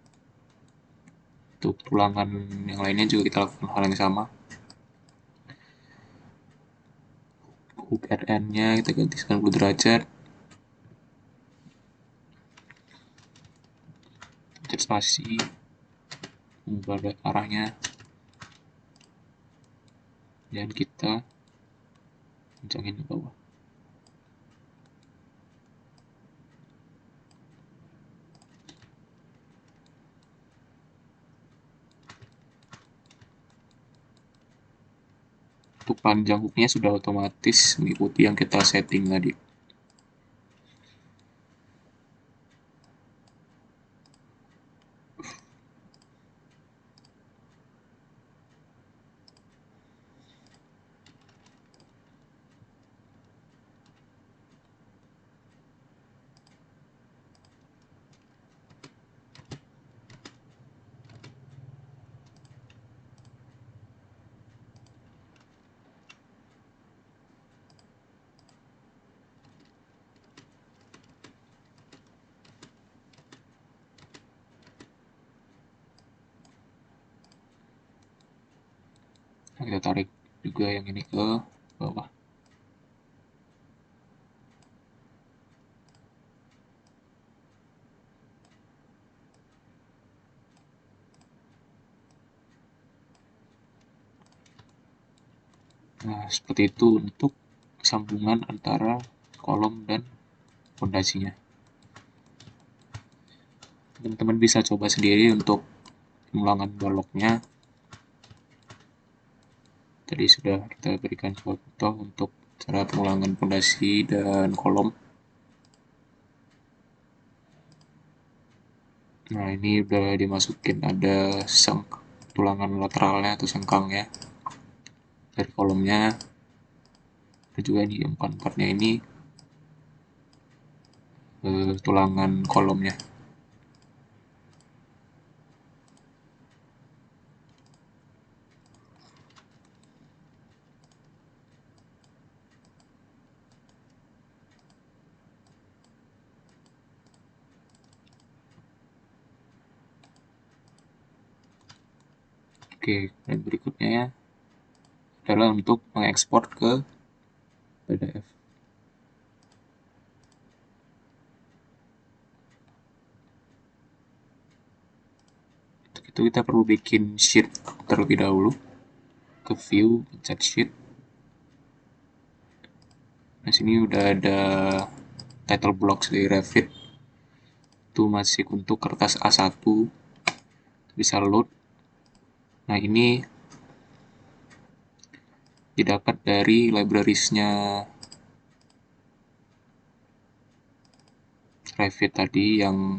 untuk tulangan yang lainnya juga kita lakukan hal yang sama. Hook at end-nya kita ganti 90 derajat. Pencet spasi, mengubah arahnya, dan kita kencangin ke bawah. Untuk panjang hooknya sudah otomatis mengikuti yang kita setting tadi. Nah, kita tarik juga yang ini ke bawah. Nah, seperti itu untuk sambungan antara kolom dan fondasinya. Teman-teman bisa coba sendiri untuk pengulangan baloknya. Tadi sudah kita berikan contoh untuk cara pengulangan fondasi dan kolom. Nah, ini udah dimasukin ada tulangan lateralnya atau sengkangnya dari kolomnya. Dan juga di empat-empatnya ini tulangan kolomnya. Oke, dan berikutnya adalah untuk mengekspor ke PDF. Untuk itu kita perlu bikin sheet terlebih dahulu. Ke view, pencet sheet. Nah, sini udah ada title blocks dari Revit. Itu masih untuk kertas A1. Bisa load. Nah, ini didapat dari libraries-nya Revit tadi yang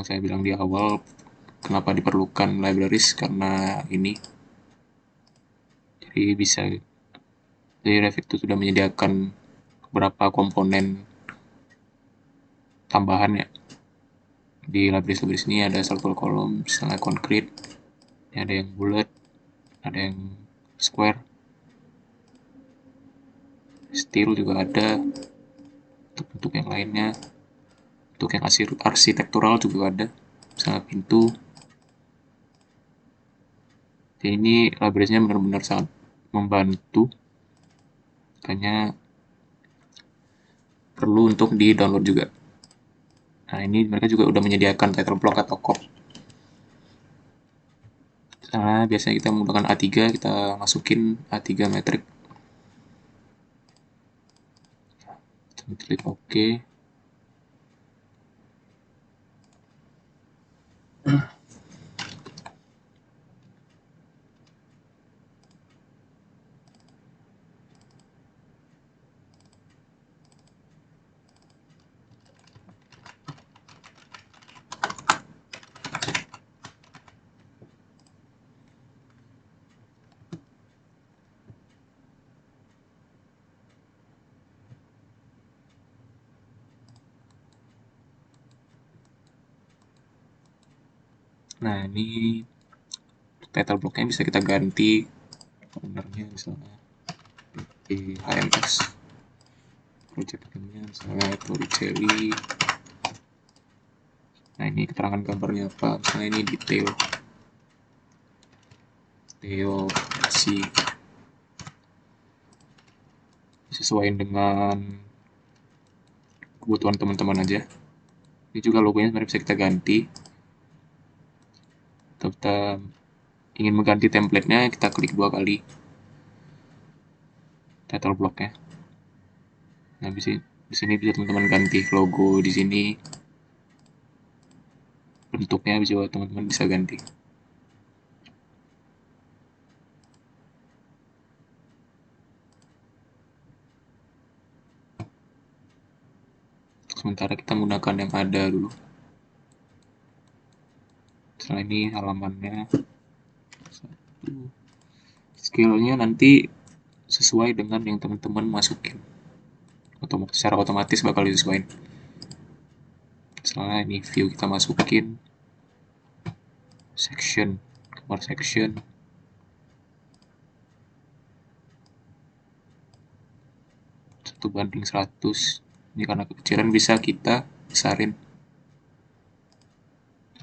saya bilang di awal, kenapa diperlukan libraries, karena ini. Jadi bisa, jadi Revit itu sudah menyediakan beberapa komponen tambahan ya. Di libraries ini ada circle column, misalnya concrete, ada yang bulat, ada yang square, steel juga ada, untuk bentuk yang lainnya, untuk yang arsitektural juga ada, misalnya pintu. Jadi ini librariesnya benar-benar sangat membantu, makanya perlu untuk di download juga. Nah, ini mereka juga udah menyediakan title block atau cop. Nah, biasanya kita menggunakan A3, kita masukin A3 metric. Kita klik OK. Nah, ini title blocknya bisa kita ganti ownernya, misalnya di HMS. Project name-nya misalnya Torricelli. Nah, ini keterangan gambarnya apa, misalnya ini detail si sesuaiin dengan kebutuhan teman-teman aja. Ini juga logonya sebenarnya bisa kita ganti. Atau kita ingin mengganti template-nya, kita klik 2 kali title block-nya. Nah, di sini bisa teman-teman ganti logo di sini. Bentuknya bisa teman-teman bisa ganti. Sementara kita menggunakan yang ada dulu. Setelah ini halamannya. Scale-nya nanti sesuai dengan yang teman-teman masukin. Secara otomatis bakal disesuaikan. Misalnya ini view kita masukin section, kamar section. 1:100. Ini karena kekecilan bisa kita besarin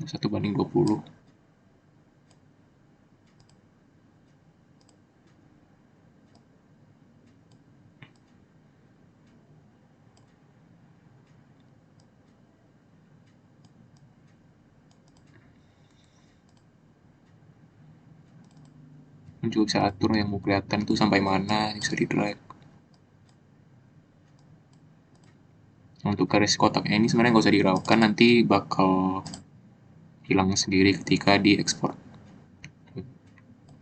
1:20. Juga bisa atur yang mau kelihatan tuh sampai mana, bisa di drag. Untuk garis kotaknya ini sebenarnya nggak usah dirautkan, nanti bakal hilang sendiri ketika diekspor.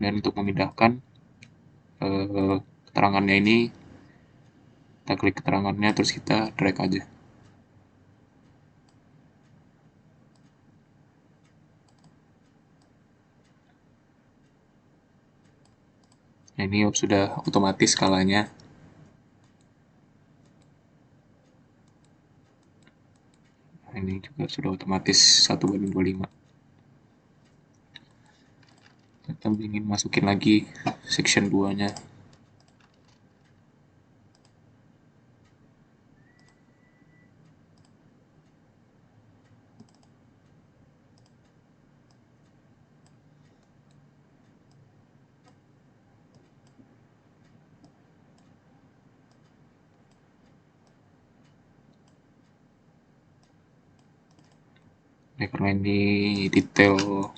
Dan untuk memindahkan keterangannya ini, kita klik keterangannya terus kita drag aja. Nah, ini sudah otomatis skalanya. Nah, ini juga sudah otomatis 1:25. Kita ingin masukin lagi section 2-nya. Nah, karena ini detail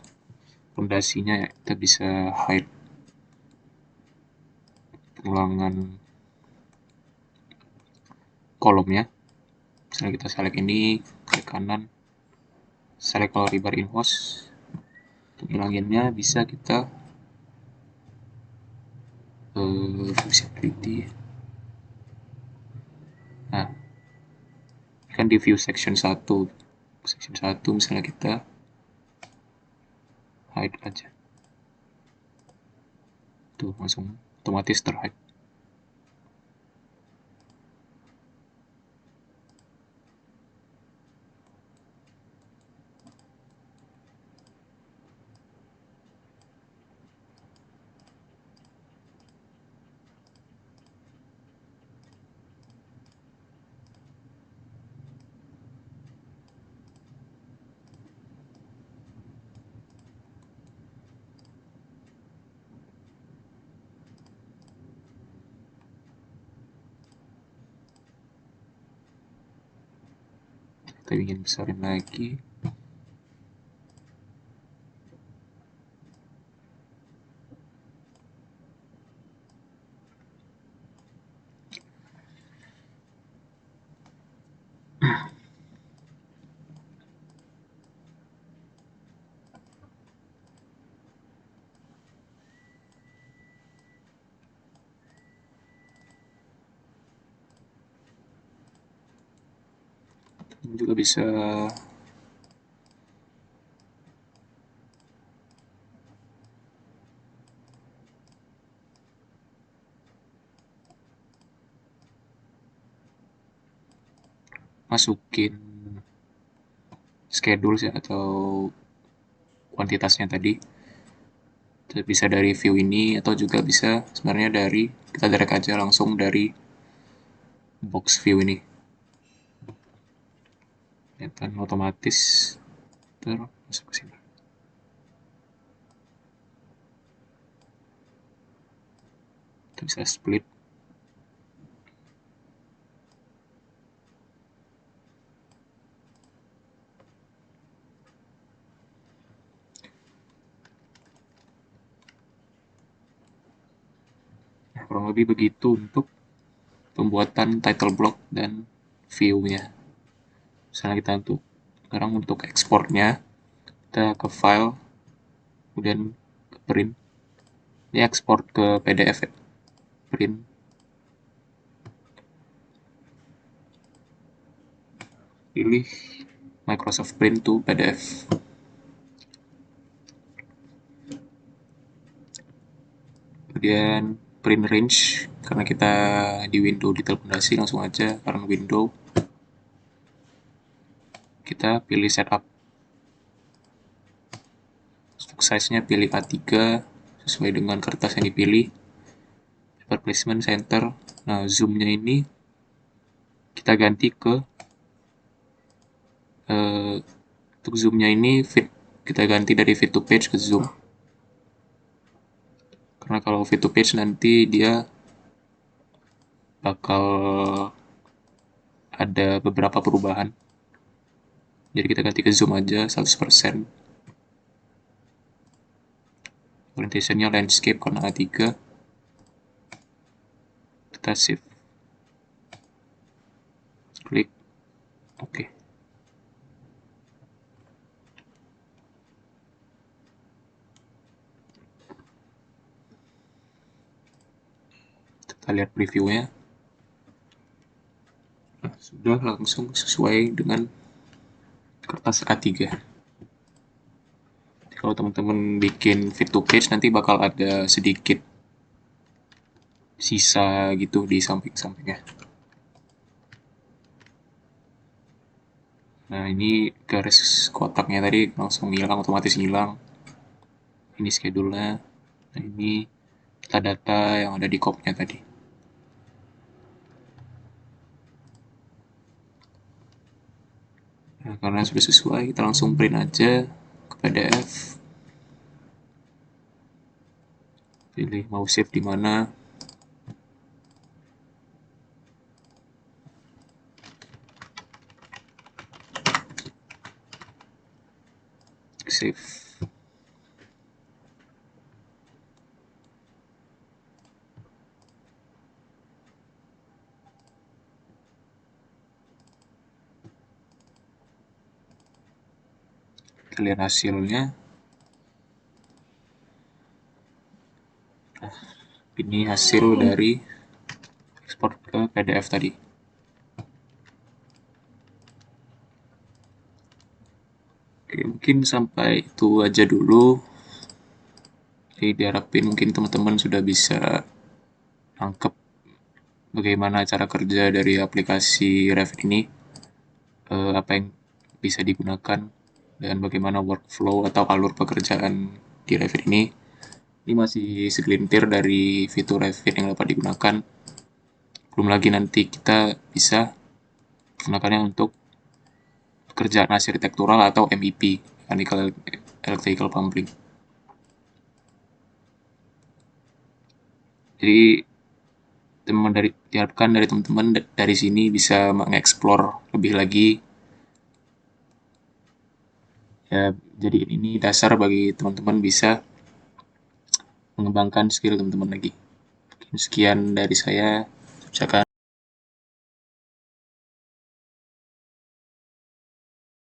fondasinya ya, kita bisa hide pengulangan kolomnya. Misalnya kita select ini, klik kanan, select color rebar in host. Untuk ngilanginnya bisa kita visibility. Nah, kan di view section 1. Section 1 misalnya kita hide aja. Tuh, langsung otomatis terhide. Kita ingin besarin lagi. Ini juga bisa masukin schedule ya, atau kuantitasnya tadi. Bisa dari view ini atau juga bisa sebenarnya dari kita drag aja langsung dari box view ini. Dan otomatis masuk ke sini. Kita bisa split. Nah, kurang lebih begitu untuk pembuatan title block dan view-nya. Misalnya kita sekarang untuk ekspornya, kita ke file, kemudian ke print. Ini ekspor ke PDF ya. Print. Pilih Microsoft Print to PDF. Kemudian print range, karena kita di window detail fondasi, langsung aja karena window kita pilih setup. Untuk size-nya pilih A3 sesuai dengan kertas yang dipilih. Paper placement center. Nah, zoom-nya ini kita ganti ke untuk zoom-nya ini fit, kita ganti dari fit to page ke zoom. Karena kalau fit to page nanti dia bakal ada beberapa perubahan. Jadi kita ganti ke zoom aja 100%. Orientation-nya landscape karena A3. Kita save. Klik oke. Kita lihat previewnya. Nah, sudah langsung sesuai dengan kertas A3. Kalau teman-teman bikin fit to page nanti bakal ada sedikit sisa gitu di samping-sampingnya. Nah, ini garis kotaknya tadi langsung hilang, otomatis hilang. Ini schedule-nya. Nah, ini data-data yang ada di kopnya tadi. Nah, karena sudah sesuai, kita langsung print aja ke PDF. Pilih mau save di mana. Save. Kita lihat hasilnya. Nah, ini hasil dari ekspor ke PDF tadi. Oke, mungkin sampai itu aja dulu. Jadi diharapin mungkin teman-teman sudah bisa nangkep bagaimana cara kerja dari aplikasi Revit ini, apa yang bisa digunakan, dan bagaimana workflow atau alur pekerjaan di Revit ini. Ini masih segelintir dari fitur Revit yang dapat digunakan. Belum lagi nanti kita bisa menggunakannya untuk pekerjaan arsitektural atau MEP, Mechanical Electrical Plumbing. Jadi diharapkan dari teman-teman dari sini bisa mengeksplor lebih lagi. Ya, jadi ini dasar bagi teman-teman bisa mengembangkan skill teman-teman lagi. Sekian dari saya. Ucapkan